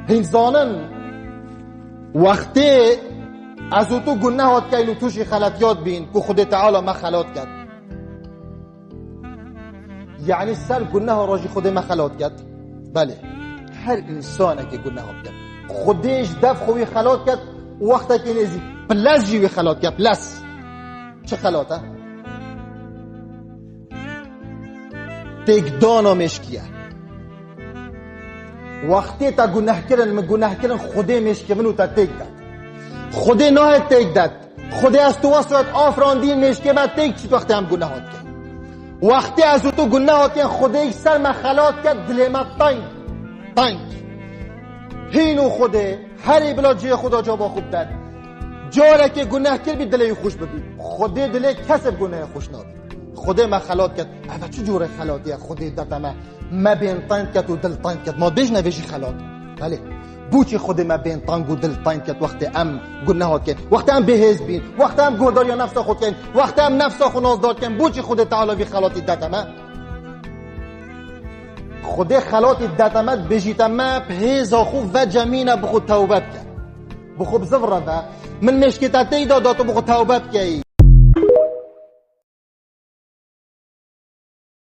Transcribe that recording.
هین زانن وقتی از تو گناه هات که اینو توش خلطیات بین که خود تعالی ما خلات کرد، یعنی سر گناه راجی خود ما خلات کرد. بله، هر انسانه که گناه کرد خودش دف خوی خلات کرد. وقتی که نزی پلس جیوی خلات کرد. پلس چه خلاته؟ تکدانا مشکیه. وقتی تا گناه کردن خوده مشکیه منو تا تک داد. خوده نه تک داد. خوده از تو واسط آفراندین مشکیه بعد تک چی وقتی هم گناهات کرد. وقتی از تو گناهات کرد خوده یک سر ما خلات کرد دل ما تنگ هینو خوده هر بلا جای خدا جا با خوب داد. جاره که گناه کرد بی دلی خوش ببین. خوده دلی کسب گناه خوش نابی. خوده ما خلات کرد. اما چه جور خلاطیه؟ خوده داتا ما بین تنگ کرد و دل تنگ کرد. ما بیش نویشی خلاط. بله بوچی خوده ما بین تنگ و دل تنگ کرد. وقتی ام گناهات کرد، وقتی ام بهز بین، وقتی ام گرداری نفس خود کرد، وقتی ام نفس خود نازدار کرد، بوچی خوده تعالی بی خلاطی داتا ما خوده خلاطی داتا ما بجیتا ما بهز خوب و جمینه بخود توبه کرد. بخوب زفره من مشکتاتی داداتو بخود توبه کرد.